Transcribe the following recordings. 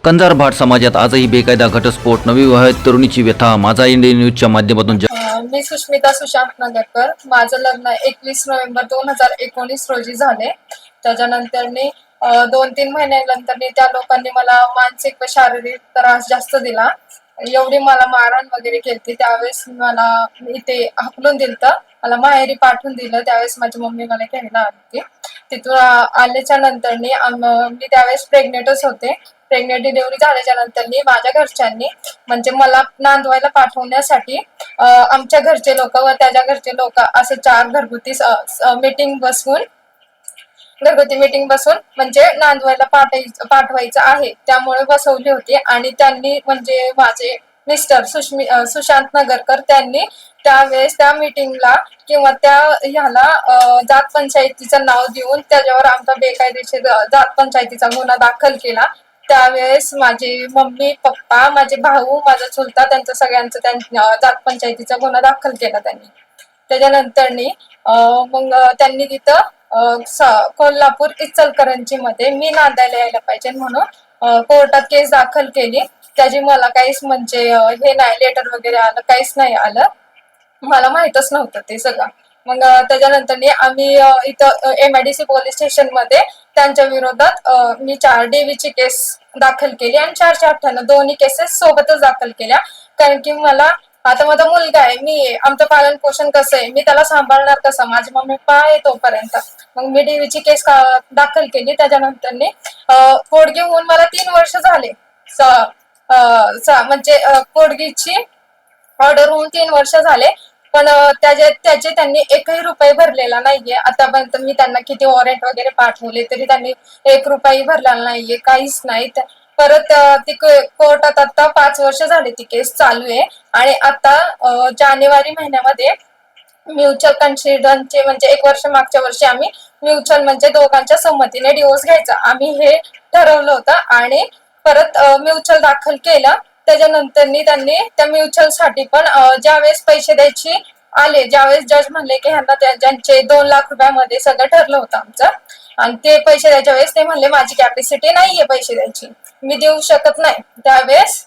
कंधारभाट समाजात आजही बेकायदा घटस्फोट, नवविवाहित तरुणीची व्यथा. माझा इंडिया न्यूजच्या माध्यमातून मी सुष्मिता सुशांत नगरकर. माझं लग्न 21 नोव्हेंबर 2019 रोजी झाले. त्याच्यानंतर 2-3 महिन्यानंतर त्या लोकांनी मला मानसिक व शारीरिक त्रास जास्त दिला. एवढी मला मारहाण वगैरे केली. त्यावेळेस मला इथे हाकलून दिलं, मला माहेरी पाठवून दिलं. त्यावेळेस माझी मम्मी मला घ्यायला आली होती. तिथून आल्याच्या नंतर मी त्यावेळेस प्रेग्नेंटच होते. प्रेग्नेंट डिलिव्हरी झाल्याच्या नंतर माझ्या घरच्यांनी म्हणजे मला नांदवायला पाठवण्यासाठी आमच्या घरचे लोक व त्याच्या घरचे लोक असं 4 घरगुती मीटिंग बसून म्हणजे नांदवायला पाठवायचं आहे त्यामुळे बसवली होती. आणि त्यांनी म्हणजे माझे मिस्टर सुशांत नगरकर त्यांनी त्यावेळेस त्या मीटिंगला किंवा त्या ह्याला जात पंचायतीचं नाव देऊन त्याच्यावर आमचा बेकायदेशीर जात पंचायतीचा गुन्हा दाखल केला. त्यावेळेस माझे मम्मी पप्पा, माझे भाऊ, माझा चुलता त्यांचं सगळ्यांचं जात पंचायतीचा गुन्हा दाखल केला त्यांनी. त्याच्यानंतर मग त्यांनी तिथं कोल्हापूर इचलकरंजी मध्ये मी नांदायला यायला पाहिजे म्हणून कोर्टात केस दाखल केली. त्याची मला काहीच म्हणजे हे नाही, लेटर वगैरे आलं काहीच नाही आलं, मला माहितच नव्हतं ते सगळं. मग त्याच्यानंतर आम्ही इथं MIDC पोलीस स्टेशन मध्ये त्यांच्या विरोधात मी 4 DV ची केस दाखल केली आणि 498 दोन्ही केसेस सोबतच दाखल केल्या. कारण की मला आता माझा मुलगा आहे, मी आमचं पालन पोषण कसं आहे, मी त्याला सांभाळणार कसं, माझी मम्मी पप्पा आहे तोपर्यंत. मग मी DV ची केस दाखल केली. त्याच्यानंतर पोडगी होऊन मला 3 वर्ष झाले. म्हणजे पोडगीची ऑर्डर होऊन 3 वर्ष झाले, पण त्याचे त्यांनी 1ही रुपये भरलेला नाहीये. आतापर्यंत मी त्यांना किती वॉरंट वगैरे पाठवले तरी त्यांनी 1 रुपयाही भरलेला नाहीये, काहीच नाही. परत ती कोर्टात आता 5 वर्ष झाली ती केस चालू आहे. आणि आता जानेवारी महिन्यामध्ये म्युच्युअल कन्सिडरचे म्हणजे 1 वर्ष मागच्या वर्षी आम्ही म्युच्युअल म्हणजे दोघांच्या संमतीने डिवोर्स घ्यायचा आम्ही हे ठरवलं होतं आणि परत म्युच्युअल दाखल केलं. त्याच्यानंतर त्यांनी त्या म्युच्युअल साठी पण ज्यावेळेस पैसे द्यायची आले, ज्यावेळेस जज म्हणले की ह्यांना ज्यांचे 2 लाख रुपयामध्ये सगळं ठरलं होतं आमचं, आणि ते पैसे द्यायच्या वेळेस ते म्हणले माझी कॅपॅसिटी नाहीये पैसे द्यायची, मी देऊ शकत नाही. त्यावेळेस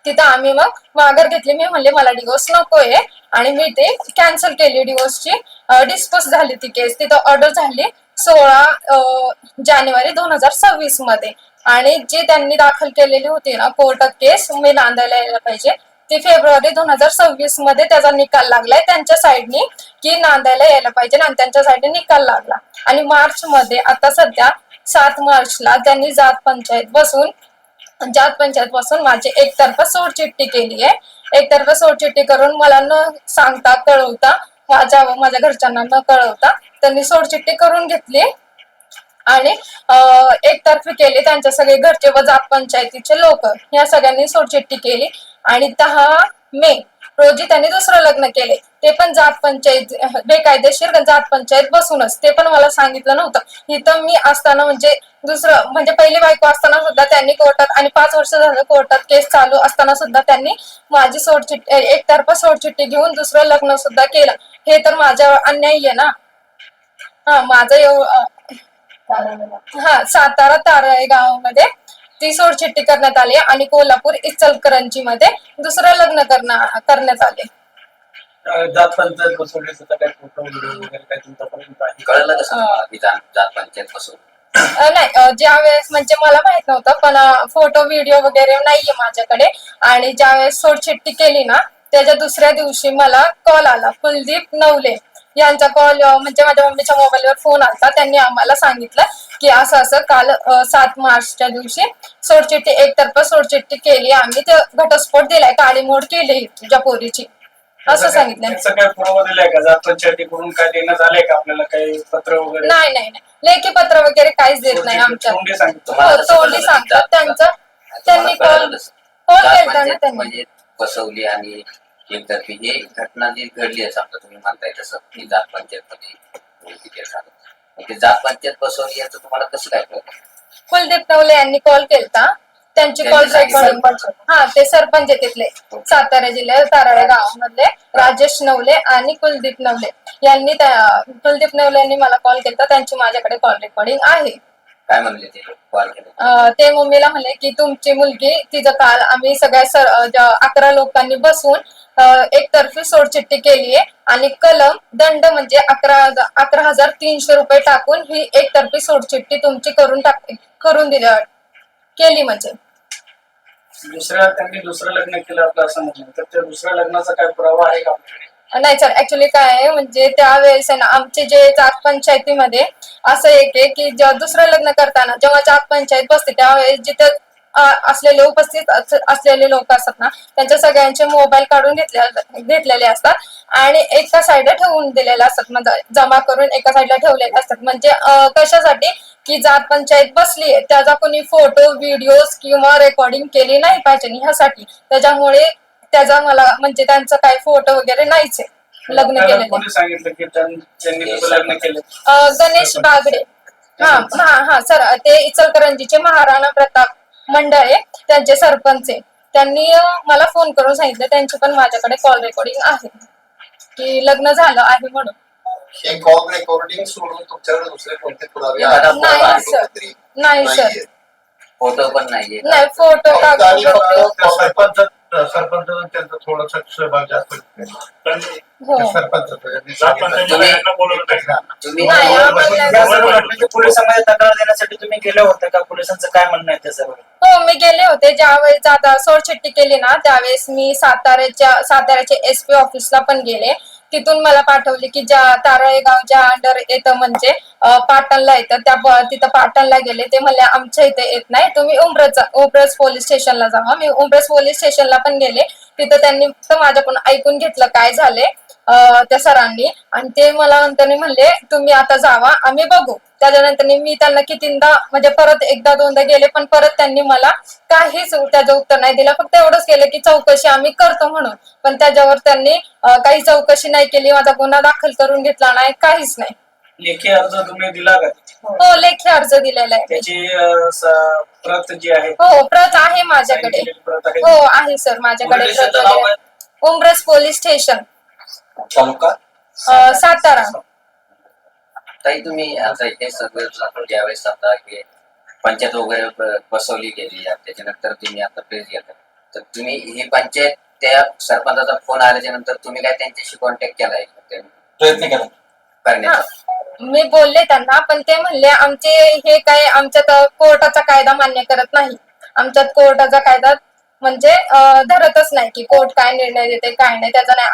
तिथं आम्ही मग माघार घेतली. मी म्हणले मला डिवोर्स नकोय आणि मी ते कॅन्सल केली. डिवोर्सची डिस्पोज झाली ती केस. तिथं ऑर्डर झाली 16 जानेवारी 2026 मध्ये. आणि जी त्यांनी दाखल केलेली होती ना कोर्टात केस मी नांदायला यायला पाहिजे, ती फेब्रुवारी 2026 मध्ये त्याचा निकाल लागलाय त्यांच्या साईडनी की नांदायला यायला पाहिजे आणि त्यांच्या साईडने निकाल लागला. आणि मार्च मध्ये आता सध्या 7 मार्चला त्यांनी जात पंचायत पासून माझी एकतर्फा सोडचिठ्ठी केली आहे. एकतर्फा सोडचिठ्ठी करून मला न सांगता कळवता माझ्या घरच्यांना न कळवता त्यांनी सोडचिठ्ठी करून घेतली आणि एकतर्फी केली. त्यांच्या सगळे घरचे व जात पंचायतीचे लोक या सगळ्यांनी सोडचिठ्ठी केली. आणि 10 मे रोजी त्यांनी दुसरं लग्न केले, ते पण जात पंचायत बेकायदेशीर जात पंचायत बसूनच. ते पण मला सांगितलं नव्हतं. इथं मी असताना म्हणजे दुसरं म्हणजे पहिली बायको असताना सुद्धा त्यांनी कोर्टात आणि 5 वर्ष झालं कोर्टात केस चालू असताना सुद्धा त्यांनी माझी एकतर्फा सोडचिठ्ठी घेऊन दुसरं लग्न सुद्धा केलं. हे तर माझ्यावर अन्याय आहे ना. माझं सातारा तारळे गावामध्ये ती सोडचिठ्ठी करण्यात आली आणि कोल्हापूर इचलकरंजी मध्ये दुसरं लग्न करण्यात आले. जात पंचायत बसवण्याचा काही फोटो वगैरे काही तुमच्यापर्यंत आहे? कळलं कसं जात पंचायत बसवून? नाही, ज्या वेळेस म्हणजे मला माहित नव्हतं, पण फोटो व्हिडिओ वगैरे नाहीये माझ्याकडे. आणि ज्या वेळेस सोडचिठ्ठी केली ना त्याच्या दुसऱ्या दिवशी मला कॉल आला. कुलदीप नवले यांचा कॉल म्हणजे माझ्या मम्मीच्या मोबाईलवर फोन आला. त्यांनी आम्हाला सांगितलं की असं असं काल 7 मार्चच्या दिवशी सोडचिठ्ठी एकतर्फा सोडचिठ्ठी केली, आम्ही ते घटस्फोट दिलाय, काळीमोड केली तुझ्या पोरीची, असं सांगितलं. काय पुरावा दिलाय का? जात पंचायतीकडून काय देण्यात आलंय का आपल्याला? काही पत्र वगैरे? नाही, लेखी पत्र वगैरे काहीच देत नाही आमच्या. तोंडी सांगतात त्यांचं. त्यांनी कॉल केला ना त्यांनी बसवली आणि एकतर्फी ही घटना जी घडली आहे समजा तुम्ही म्हणताय तसं की जात पंचायत मध्ये जात पंचायत बसवली याचं तुम्हाला कसं काय कळलं? कुलदीप नवले यांनी कॉल केलता. त्यांची कॉल ते सरपंच तिथले सातारा जिल्ह्यात ताराळे गावामधले राजेश नवले आणि कुलदीप नवले यांनी कुलदीप नवले यांनी मला कॉल केलता. त्यांची माझ्याकडे कॉल रेकॉर्डिंग आहे. काय म्हणले ते कॉल केले? ते मम्मीला म्हणले की तुमची मुलगी तिचं काल आम्ही सगळ्या 11 लोकांनी बसून एकतर्फी सोडचिठ्ठी केली आहे आणि कलम दंड म्हणजे 11,300 रुपये टाकून ही एकतर्फी सोडचिठ्ठी तुमची करून दिली केली म्हणजे. त्यांनी दुसरं लग्न केलं आपलं असं म्हटलं, तर त्या दुसऱ्या लग्नाचा काय पुरावा आहे का आपल्याकडे? नाही सर, ऍक्च्युली काय आहे म्हणजे त्यावेळेस आहे ना आमचे जे जात पंचायतीमध्ये असं एक आहे की दुसरं लग्न करताना जेव्हा जात पंचायत बसते त्यावेळेस जिथे असलेले उपस्थित असलेले लोक असतात ना त्यांच्या सगळ्यांचे मोबाईल काढून घेतलेले असतात आणि एका साईडला ठेवून दिलेले असतात, म्हणजे जमा करून एका साईडला ठेवलेले असतात. म्हणजे कशासाठी की जात पंचायत बसली आहे त्याचा कोणी फोटो व्हिडिओज किंवा रेकॉर्डिंग केली नाही पाहिजे ह्यासाठी. त्याच्यामुळे त्याचा मला म्हणजे त्यांचं काही फोटो वगैरे नाहीच आहे लग्न आपल्याला केलेले. कोणी सांगितलं की त्यांनी तसं लग्न केलं? गणेश बागडे. हा हा हा सर, ते इचलकरंजीचे महाराणा प्रताप मंडळ आहे त्यांचे सरपंच आहे. त्यांनी मला फोन करून सांगितलं, त्यांची पण माझ्याकडे कॉल रेकॉर्डिंग आहे की लग्न झालं आहे म्हणून. हे कॉल रेकॉर्डिंग सोडून तुमच्याकडे दुसरे कोणते पुरावे एखादा आहेत? पुरावा नाही आहे? सर, नाही सर, नाहीये. फोटो पण नाहीये का? नाही फोटो फक्त आणि फक्त सरपंच त्यांचा थोडासा सहभाग जास्त पण हो सरपंचाचं यांनी तुम्ही- बोलवलं नाही. तुम्ही नाही, आम्हाला म्हणजे पोलिसांमध्ये तक्रार देण्यासाठी तुम्ही गेले होते का? पोलिसांचं काय म्हणणं आहे त्याच्यावर? हो, मी गेले होते ज्यावेळेस आता सोडचिठ्ठी केली ना त्यावेळेस मी साताऱ्याच्या SP ऑफिसला पण गेले. तिथून मला पाठवले की ज्या तारळेगावच्या अंडर येतं म्हणजे पाटणला येतं तिथं पाटणला गेले. ते म्हणले आमच्या इथे येत नाही, तुम्ही उंब्रज पोलीस स्टेशनला जावा. मी उंब्रज पोलीस स्टेशनला पण गेले. तिथं त्यांनी फक्त माझ्याकडून ऐकून घेतलं काय झाले त्या सरांनी आणि ते मला नंतर म्हणले तुम्ही आता जावा आम्ही बघू. त्याच्यानंतर मी त्यांना कितींदा म्हणजे परत एकदा दोनदा गेले पण परत त्यांनी मला काहीच त्याचं उत्तर नाही दिलं. फक्त एवढंच केलं की चौकशी आम्ही करतो म्हणून, पण त्याच्यावर त्यांनी काही चौकशी नाही केली, माझा गुन्हा दाखल करून घेतला नाही, काहीच नाही. लेखी अर्ज तुम्ही दिला का? हो, लेखी अर्ज दिलेला आहे. त्याची प्रत जी आहे, हो, प्रत आहे माझ्याकडे. sign केलेली प्रत आहे. हो आहे सर, माझ्याकडे पोलीस प्रत स्टेशनचं नाव वगैरे. उंब्रज पोलीस स्टेशन, तालुका सातारा. ताई तुम्ही आता हे सगळं आपण ज्यावेळेस आता हे पंचायत वगैरे बसवली गेली त्याच्यानंतर तुम्ही आता प्रेस घेता, तर तुम्ही ही पंचायत त्या सरपंचाचा फोन आल्याच्या नंतर तुम्ही काय त्यांच्याशी कॉन्टॅक्ट केलाय प्रयत्न केला? करण्याचा? मी बोलले त्यांना पण ते म्हणले आमचे हे काय आमच्यात कोर्टाचा कायदा मान्य करत नाही. आमच्यात कोर्टाचा कायदा म्हणजे धरतच नाही की कोर्ट काय निर्णय देते काय नाही त्याचा नाही.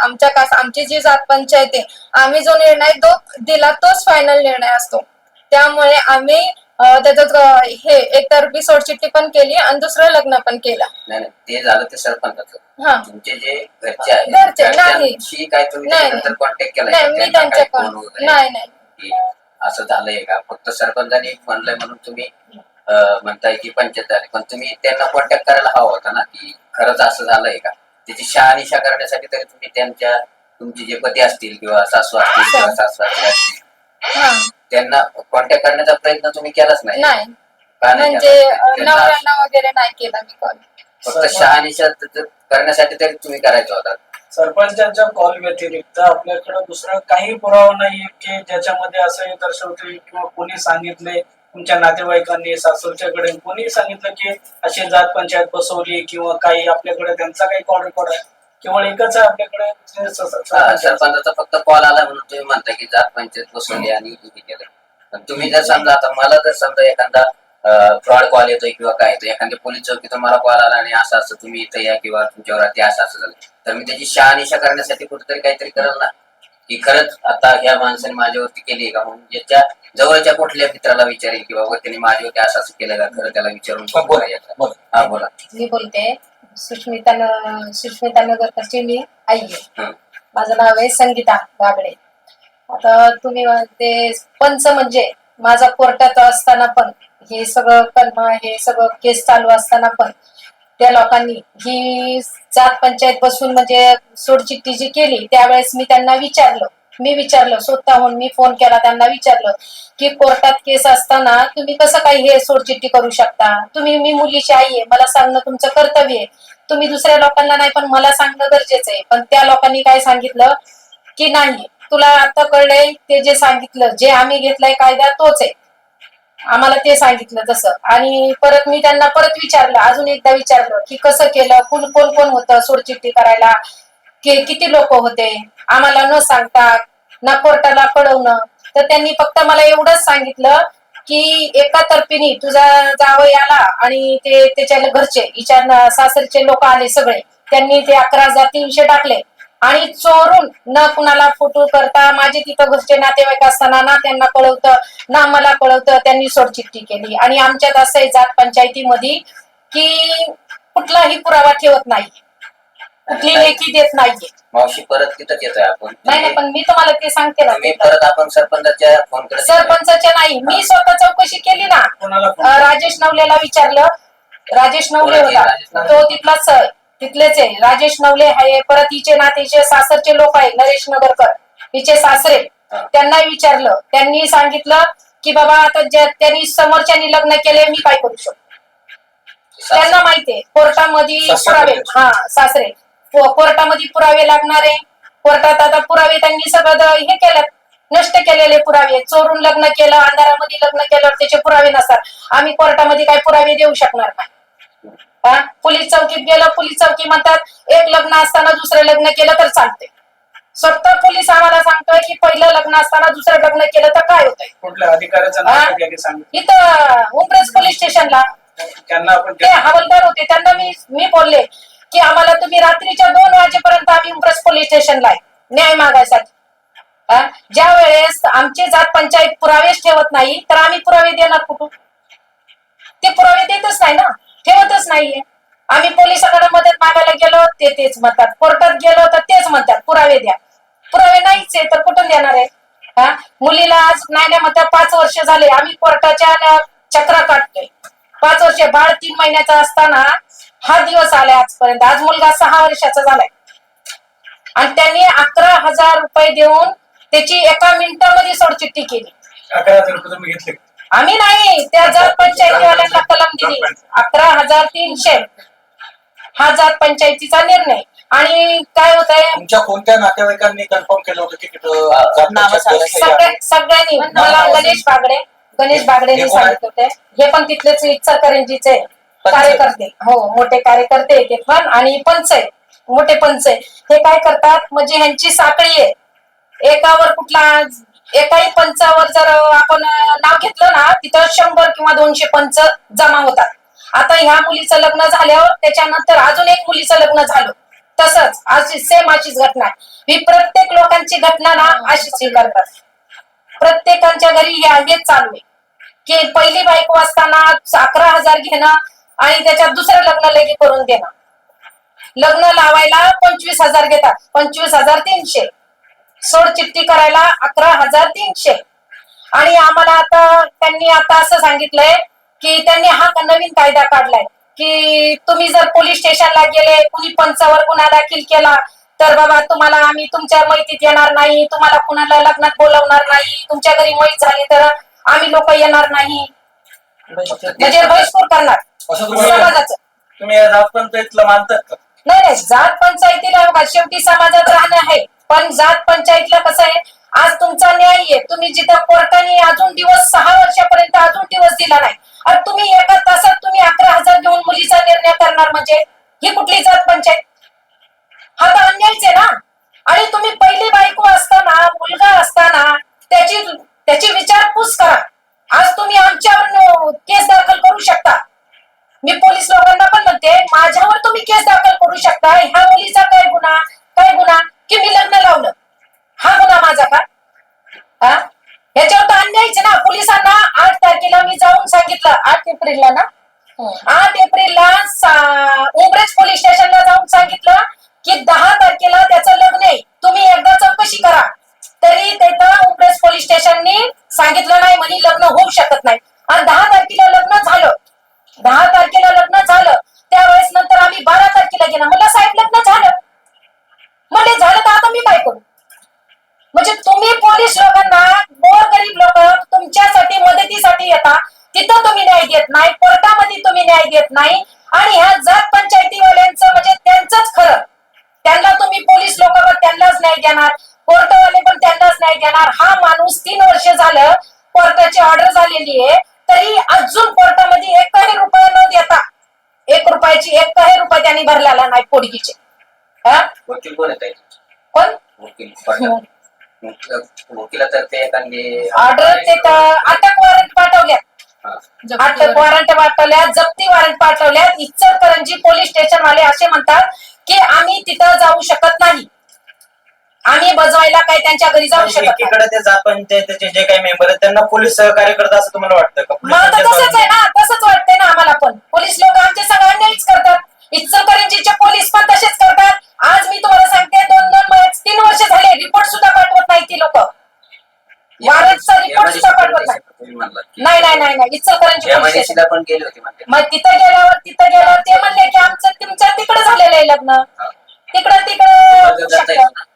आमची जी जात पंचायत आहे आम्ही जो निर्णय दिला तोच फायनल निर्णय असतो. त्यामुळे आम्ही त्याच्यात हे एकतर्फी सोडचिठ्ठी पण केली आणि दुसरं लग्न पण केलं. नाही नाही, ते झालं ते सरपंचाचं. हा, तुमचे जे घरचे आहेत घरचे नाही. घरच्यांशी काय तुम्ही नाही, त्याच्यानंतर कॉन्टॅक्ट केलाय नाही का? मी त्यांना काय त्यांच्याकडून फोन वगैरे नाही नाही की असं झालंय का? फक्त सरपंचाने म्हणलंय म्हणून तुम्ही म्हणताय की पंचायत झाली, पण तुम्ही त्यांना कॉन्टॅक्ट करायला हवा होता ना की खरंच असं झालंय का? त्याची शहानिशा करण्यासाठी तरी तुम्ही तुमचे जे पती असतील किंवा सासू असतील किंवा सासू असतील हा त्यांना कॉन्टॅक्ट करण्याचा प्रयत्न तुम्ही केलाच नाही नाही का? नाही म्हणजे केला? त्यांना नवऱ्यांना वगैरे नाही केला मी कॉल. फक्त शहानिशा करण्यासाठी तरी तुम्ही करायचा होता. सरपंचांच्या कॉल व्यतिरिक्त आपल्याकडे दुसरा काही पुरावा नाहीये की ज्याच्यामध्ये असं दर्शवते किंवा कोणी सांगितले तुमच्या नातेवाईकांनी सासूरच्याकडे कोणी सांगितलं की अशी जात पंचायत बसवली किंवा काही आपल्याकडे त्यांचा काही कॉल रेकॉर्ड आहे? केवळ एकच आहे आपल्याकडे सरपंचाचा फक्त कॉल आला म्हणून तुम्ही म्हणता की जात पंचायत बसवली आणि हे केलं. पण तुम्ही जर समजा आता मला जर समजा एखादा फ्रॉड कॉल येतोय किंवा काय येतोय एखाद्या पोलीस चौकीतून मला कॉल आला आणि असं असं तुम्ही इथं या किंवा तुमच्यावर ते असं असं झालं, तर मी त्याची शहानिशा करण्यासाठी कुठेतरी काहीतरी करेल ना की खरंच आता ह्या माणसाने माझ्यावरती केली का, म्हणून ज्याच्या जवळच्या कुठल्या मित्राला विचारेल की बाबा त्यांनी माझ्यावरती असं असं केलं का, खरं त्याला विचारून हा बोला. मी बोलते सुष्मिता नगरकरची मी आई आहे. हं. माझं नाव आहे संगीता बागडे. आता तुम्ही ते पंच म्हणजे माझा कोर्टात असताना पण हे सगळं कलम हे सगळं केस चालू असताना पण त्या लोकांनी ही जात पंचायत बसून म्हणजे सोडचिठ्ठी जी केली त्यावेळेस मी विचारलं स्वतःहून मी फोन केला त्यांना विचारलं की कोर्टात केस असताना तुम्ही कसं काही हे सोडचिठ्ठी करू शकता? मी मुलीची आई आहे, मला सांगणं तुमचं कर्तव्य आहे. तुम्ही दुसऱ्या लोकांना नाही पण मला सांगणं गरजेचं आहे. पण त्या लोकांनी काय सांगितलं की नाही तुला आता कळलंय ते जे सांगितलं जे आम्ही घेतलंय कायदा तोच आहे. आम्हाला ते सांगितलं तसं. आणि परत मी त्यांना परत विचारलं, अजून एकदा विचारलं की कसं केलं, कोण कोण कोण होतं सोडचिठ्ठी करायला, किती लोक होते, आम्हाला न सांगता ना कोर्टाला कळवणं. तर त्यांनी फक्त मला एवढंच सांगितलं की एका तर्फीनी तुझा जावई आला आणि ते त्याच्या घरचे विचार सासरचे लोक आले सगळे, त्यांनी ते 11,300 टाकले आणि चोरून न कुणाला फोटो करता, माझे तिथं घरचे नातेवाईक असताना ना त्यांना कळवतं ना मला कळवतं, त्यांनी सोडचिठ्ठी केली. आणि आमच्यात असं आहे जात पंचायतीमध्ये की कुठलाही पुरावा ठेवत नाही, कुठली लेखी देत नाहीये. मावशी परत तिथंच येतोय आपण. नाही ना, पण मी तुम्हाला ते सांगते ना, मी परत आपण सरपंचाच्या फोन करतो. सरपंचाच्या नाही, मी स्वतः चौकशी केली ना. कोणाला फोन राजेश नवलेला विचारलं, राजेश नवले कोणाची? होता राजेश नवले. तो तिथलाच तिथलेच आहे. राजेश नवले आहे, परत हिचे नातेचे सासरचे लोक आहे, नरेश नगरकर हिचे सासरे, हा. त्यांना विचारलं. त्यांनी सांगितलं की बाबा आता त्यांनी समोरच्यानी लग्न केले, मी काय करू शकतो. त्यांना माहितीये कोर्टामध्ये सासरे पुरावे, आहेत. हा सासरे, कोर्टामध्ये पुरावे लागणार आहे. कोर्टात आता पुरावे त्यांनी सगळं हे केलं, नष्ट केलेले पुरावे, चोरून लग्न केलं, अंधारामध्ये लग्न केलं, त्याचे पुरावे नसतात. आम्ही कोर्टामध्ये काही पुरावे देऊ शकणार नाही. पोलीस चौकीत गेलं, पोलीस चौकी म्हणतात एक लग्न असताना दुसरं लग्न केलं तर चालते. स्वतः पोलीस आम्हाला सांगतोय की पहिलं लग्न असताना दुसरं लग्न केलं तर काय होतंय. कुठल्या अधिकाऱ्याचं नाव घ्यायला सांगितलं इथं उमरज पोलीस स्टेशनला त्यांना आपण ते हवालदार होते, त्यांना मी बोलले की आम्हाला तुम्ही रात्रीच्या 2 वाजेपर्यंत आम्ही उमरज पोलीस स्टेशनला आहे न्याय मागायसाठी. ज्या वेळेस आमची जात पंचायत पुरावेच ठेवत नाही तर आम्ही पुरावे देणार कुठून. ते पुरावे देतच नाही ना, ठेवतच नाहीये. आम्ही पोलिसांकडे मदत मागायला गेलो ते तेच म्हणतात, कोर्टात गेलो तर तेच म्हणतात पुरावे द्या. पुरावे नाहीच आहे तर कुठून देणार आहे. मुलीला आज नाही म्हणतात 5 वर्ष झाले आम्ही कोर्टाच्या चक्रा काढतोय. 5 वर्ष, बाळ 3 महिन्याचा असताना हा दिवस आलाय आजपर्यंत. आज मुलगा 6 वर्षाचा झालाय आणि त्यांनी 11,000 रुपये देऊन त्याची एका मिनिटामध्ये सोडचिठ्ठी केली. 11,000 रुपये तुम्ही घेतले. आम्ही नाही, त्या जात पंचायतीवाल्यांना कलम दिली 11,300. हा जात पंचायतीचा निर्णय. आणि काय होत आहे, तुमच्या कोणत्या नातेवाईकांनी कन्फर्म केलं होतं की सगळ्यांनी मला गणेश बागडेने सांगितलं होते. हे पण तिथलेच इचलकरंजीचे कार्यकर्ते, हो मोठे कार्यकर्ते ते पण, आणि पंच आहे, मोठे पंच आहे. हे काय करतात म्हणजे ह्यांची साखळी आहे. एकावर कुठला एकाही पंचावर जर आपण नाव घेतलं ना तिथं 100 किंवा 200 पंच जमा होतात. आता ह्या मुलीचं लग्न झाल्यावर त्याच्यानंतर अजून एक मुलीचं लग्न झालं, तसंच अशी सेम अशीच घटना. ही प्रत्येक लोकांची घटना ना अशीच स्वीकारतात. प्रत्येकांच्या घरी हेच चालू आहे की पहिली बायको असताना 11,000 घेणं आणि त्याच्यात दुसरं लग्न लगे करून देणं. लग्न लावायला 25,000 घेतात, 25,300. सोडचिठ्ठी करायला 11,300. आणि आम्हाला आता त्यांनी आता असं सांगितलंय की त्यांनी हा नवीन कायदा काढलाय की तुम्ही जर पोलीस स्टेशनला गेले, कुणी पंचावर गुन्हा दाखल केला तर बाबा तुम्हाला आम्ही तुमच्या मैतीत येणार नाही, तुम्हाला कुणाला लग्नात बोलवणार नाही, तुमच्या घरी मैत झाली तर आम्ही लोक येणार नाही, म्हणजे बहिष्कार करणार समाजाचं. तुम्ही या जात पंचायतीला मानतात का? नाही, जात पंचायतीला बघा शेवटी समाजात राहणं आहे, पण जात पंचायतीला कसं आहे, आज तुमचा न्याय आहे. तुम्ही जिथं कोर्टाने अजून दिवस 6 वर्षापर्यंत अजून दिवस दिला नाही आणि तुम्ही एका तासात तुम्ही 11,000 घेऊन मुलीचा निर्णय करणार, म्हणजे ही कुठली जात पंचायत. हा तर अन्यायच आहे ना. आणि तुम्ही पहिली बायको असताना, मुलगा असताना त्याची विचारपूस करा. आज तुम्ही आमच्यावर केस दाखल करू शकता. मी पोलीस लोकांना पण म्हणते माझ्यावर तुम्ही केस दाखल करू शकता. ह्या मुलीचा काय गुन्हा की मी लग्न लावलं, हा गुन्हा माझा का? ह्याच्यावर तर अन्यायच ना. पोलिसांना 8 तारखेला मी जाऊन सांगितलं, 8 एप्रिलला ना, 8 एप्रिलला उमरेज पोलीस स्टेशनला जाऊन सांगितलं की 10 तारखेला त्याचं लग्न आहे, तुम्ही एकदा चौकशी करा. तरी तिथं उमरेज पोलीस स्टेशननी सांगितलं नाही, म्हणे लग्न होऊ शकत नाही. आणि 10 तारखेला लग्न झालं, 10 तारखेला लग्न झालं. त्यावेळेस नंतर आम्ही 12 तारखेला गेला, मला साहेब लग्न झालं, म्हणजे झालं तर आता मी काय करू. म्हणजे तुम्ही पोलीस लोकांना, गोरगरीब लोक तुमच्यासाठी मदतीसाठी येतात, तिथं तुम्ही न्याय देत नाही, कोर्टामध्ये तुम्ही न्याय देत नाही. आणि ह्या जात पंचायतीवाल्यांचं म्हणजे त्यांचंच खरं, त्यांना तुम्ही पोलीस लोक त्यांनाच न्याय देणार, कोर्टवाले पण त्यांनाच न्याय देणार. हा माणूस 3 वर्ष झालं कोर्टाची ऑर्डर झालेली आहे, तरी अजून कोर्टामध्ये एकही रुपया न देता 1 रुपयाची एकही रुपया त्यांनी भरलेला नाही पोडगीचे. हा? वकील कोण येत आहे? कोण वकील वकिलातर्फे एखादी ऑर्डर ते अटक वॉरंट पाठवल्यात, अटक वॉरंट पाठवल्यात, जप्ती वॉरंट पाठवल्यात. इचलकरंजी पोलीस स्टेशन वाले असे म्हणतात की आम्ही तिथं जाऊ शकत नाही, आम्ही बजवायला काही त्यांच्या घरी जाऊ शकत नाही. एकीकडे ते जात पंचायतीचे जे काही मेंबर आहेत त्यांना पोलीस सहकार्य करतात असं तुम्हाला वाटतं का? मग आता तसंच आहे ना, तसंच वाटतंय ना आम्हाला पण. पोलीस लोक आमचे सगळं अन्यायच करतात. इचलकरंजीचे पोलीस पण तसेच करतात. आज मी तुम्हाला सांगते 2-3 वर्ष झाले रिपोर्ट सुद्धा पाठवत नाही ती लोक. वॉरंटचा रिपोर्ट सुद्धा पाठवत नाही. नाही नाही नाही नाही इचलकरंजी पोलीस स्टेशन. एमआयडीसीला पण गेले होते म्हणते. मग तिथं गेल्यावर ते म्हणले की आमचं तुमच्या तिकडे झालेलं आहे लग्न, तिकडं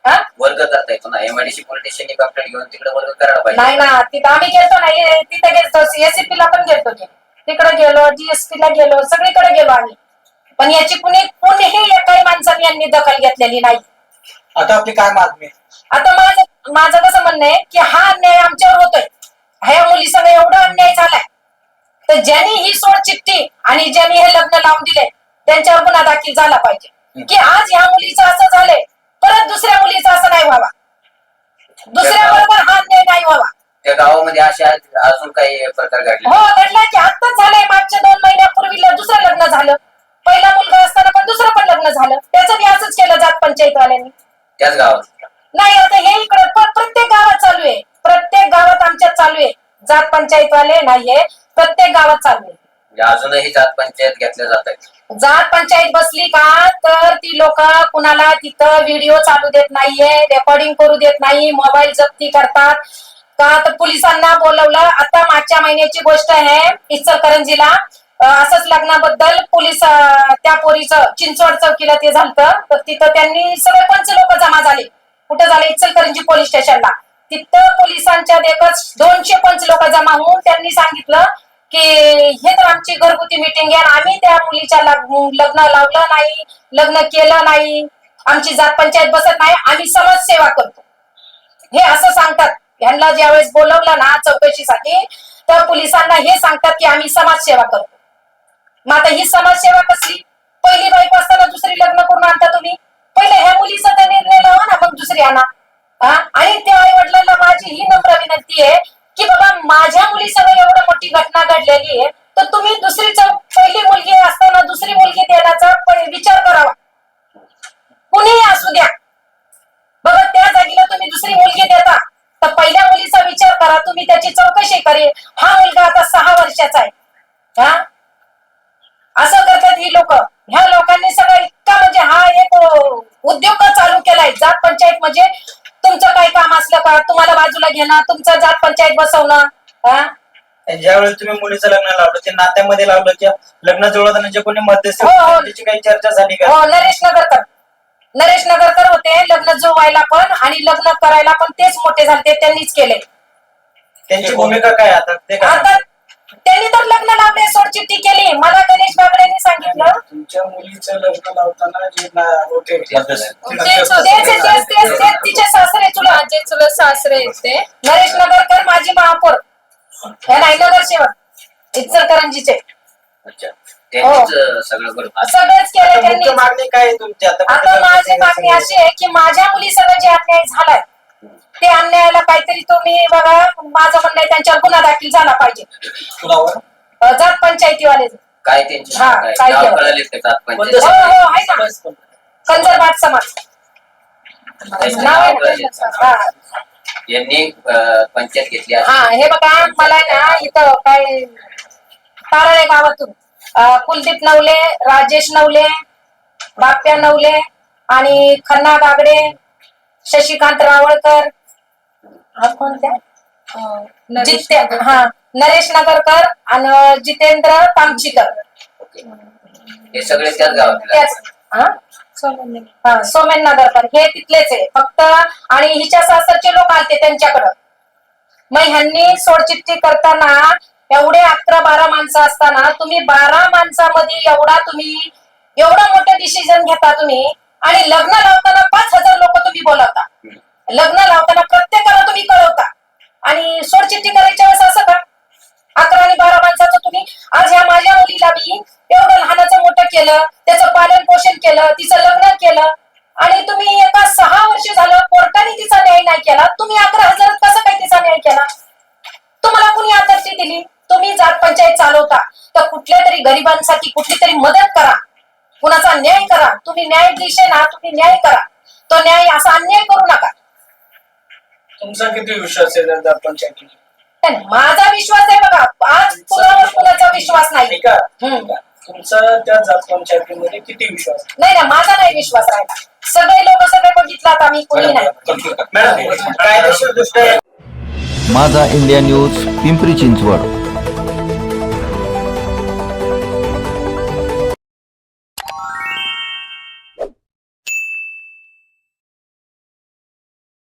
हा? वर्ग करता येतो ना, एमआयडीसी पोलीस स्टेशननी कंप्लेंट घेऊन तिकडे वर्ग करायला पाहिजे. नाही ना, तिथं आम्ही गेलतो ना, तिथं गेलतो एसीपी ला पण गेलतो की, तिकडे गेलो, जीएसपी ला गेलो, सगळीकडे गेलो आम्ही. पण याची कुणीही एकाही माणसाने यांनी दखल घेतलेली नाही. आता आपली काय मागणी आहे? आता माझं कसं म्हणणं आहे की हा अन्याय आमच्यावर होतोय, ह्या मुलीसंग एवढा अन्याय झालाय, तर ज्यांनी ही सोड चिठ्ठी आणि ज्यांनी हे लग्न लावून दिले त्यांच्यावर गुन्हा दाखल झाला पाहिजे की आज ह्या मुलीचं असं झालंय, परत दुसऱ्या मुलीचं असं नाही व्हावा, दुसऱ्या बरोबर हा अन्याय नाही व्हावा. त्या गावामध्ये अशा अजून काही प्रकार घडले? हो घडलाय की, आत्ताच झालंय. मागच्या 2 महिन्यापूर्वी दुसरं लग्न झालं, पहिला मुलगा असताना पण दुसरं पण लग्न झालं. त्याचं बी असंच केलं जात पंचायतवाल्यांनी. त्याच गावात नाही आता हे इकडं प्रत्येक गावात चालू आहे, प्रत्येक गावात आमच्यात चालू आहे. जात पंचायतवाले नाहीये, प्रत्येक गावात चालू आहे. म्हणजे अजूनही जात पंचायत घेतल्या जात आहेत. जात पंचायत बसली का तर ती लोक कुणाला तिथं व्हिडिओ चालू देत नाहीये, रेकॉर्डिंग करू देत नाही, मोबाईल जप्ती करतात का. तर पोलिसांना बोलवलं. आता मागच्या महिन्याची गोष्ट आहे, इचलकरंजीला असंच लग्नाबद्दल पोलीस त्या पोरीचं चिंचवड चौकीला ते झालं, तर तिथं त्यांनी सगळे पंच लोक जमा झाले. कुठं झाले? इचलकरंजी पोलीस स्टेशनला. तिथं पोलिसांच्या देखत 200 पंच लोक जमा होऊन त्यांनी सांगितलं की हे तर आमची घरगुती मिटिंग आहे, आम्ही त्या मुलीच्या लग्न लावलं नाही, लग्न केलं नाही, आमची जात पंचायत बसत नाही, आम्ही समाजसेवा करतो, हे असं सांगतात. ह्यांना ज्यावेळेस बोलवलं ना चौकशीसाठी, तर पोलिसांना हे सांगतात की आम्ही समाजसेवा करतो. मग आता ही समाजसेवा कसली? पहिली बायको असताना दुसरी लग्न करून आणता तुम्ही? पहिले ह्या मुलीचा तर निर्णय लावा ना, मग दुसरी आणा. आणि त्या आई वडिलांना माझी ही नम्र विनंती आहे की बाबा माझ्या मुलीसमोर एवढं मोठी घटना घडलेली आहे, तर तुम्ही पहिली मुलगी असताना दुसरी मुलगी देण्याचा विचार करावा. कुणीही असू द्या, बघा त्या जागेला तुम्ही दुसरी मुलगी देता, तर पहिल्या मुलीचा विचार करा, तुम्ही त्याची चौकशी करेल. हा मुलगा आता 6 वर्षाचा आहे. असं करतात ही लोक. ह्या लोकांनी सगळं इतका म्हणजे हा एक उद्योग चालू केलाय. जात पंचायत म्हणजे तुमचं काही काम असलं का तुम्हाला बाजूला घेणं, तुमचं जात पंचायत बसवणं. ज्यावेळेस तुम्ही मुलीचं लग्न लावलं ते नात्यामध्ये लावलं किंवा लग्न जुळवताना जे कोणी मध्यस्थी हो, हो. त्याची काही चर्चा झाली का? हो, नरेश नगरकर होते लग्न जुळवायला पण आणि लग्न करायला पण तेच मोठे झाले, त्यांनीच केले. त्यांची भूमिका काय आता ते काय? आता त्यांनी तर लग्न लावले, सोडचिठ्ठी केली. मला गणेश बागडेंनी सांगितलं तुमच्या मुलीचं लग्न लावताना जे होते तेच तिचे सासरे चुलत सासरे येते. नरेश नगरकर माजी महापौर, हे नाही नगरसेवक इचलकरंजीचे. अच्छा, त्यांनीच सगळं बरोबर. सगळंच केलं त्यांनी. मुख्य मागणी काय आहे तुमची आता माझी मागणी अशी आहे की माझ्या मुलीसह जे अन्याय झालाय ते अन्यायाला काहीतरी तुम्ही बघा. माझं म्हणणं आहे त्यांच्यावर गुन्हा दाखल झाला पाहिजे. कुणावर? जात पंचायतीवाले. काय त्यांची हा, काय नाव केलं? कळाले का जात हो पंचायत? हो आहे ना, कंजरबाट समाज नाव आहे ना. हा यांनी पंचायत घेतली आहे. हा, हे बघा मला ना इथं काय तारळे गावातून कुलदीप नवले, राजेश नवले, बाप्या नवले आणि खन्ना गागडे, शशिकांत रावळकर, कोणत्या नरेश नगरकर आणि जितेंद्र तामचीकर, हे सगळे त्याच गावात. सोमेन नगरकर हे तिथलेच आहे फक्त. आणि हिच्या सासरचे लोक आलते त्यांच्याकडं. मग ह्यांनी सोडचिठ्ठी करताना एवढे 11-12 माणसं असताना तुम्ही 12 माणसामध्ये एवढा मोठं डिसिजन घेता तुम्ही. आणि लग्न लावताना 5,000 लोक तुम्ही बोलवता, लग्न लावताना प्रत्येकाला तुम्ही कळवता, आणि सोडचिठ्ठी करायच्या वेळेस असं का? 11 आणि 12 माणसाचं तुम्ही आज ह्या माझ्या मुलीला बी एवढं लहानाचं मोठं केलं, त्याचं पालन पोषण केलं, तिचं लग्न केलं आणि तुम्ही एका 6 वर्ष झालं कोर्टाने तिचा न्याय नाही केला. तुम्ही 11,000 कसं काय तिचा न्याय केला? तुम्हाला कुणी आदर्शी दिली? तुम्ही जात पंचायत चालवता तर कुठल्या तरी गरिबांसाठी कुठली तरी मदत करा, कुणाचा न्याय करा. तुम्ही न्यायाधीश आहे ना, तुम्ही न्याय करा. तो न्याय असा अन्याय करू नका. तुमचा किती विश्वास आहे त्या पंचायतीवर? पण माझा विश्वास आहे बघा, आज कुणावर कुणाचा विश्वास नाही. ऐका, तुमचा त्या जात पंचायतीमध्ये किती विश्वास आहे? नाही ना, माझा नाही विश्वास राहिला. सगळे लोक सगळे बघितलं आता मी कोणी नाही. मॅडम कायदेशीर दृष्ट्या माझा इंडिया न्यूज पिंपरी चिंचवड.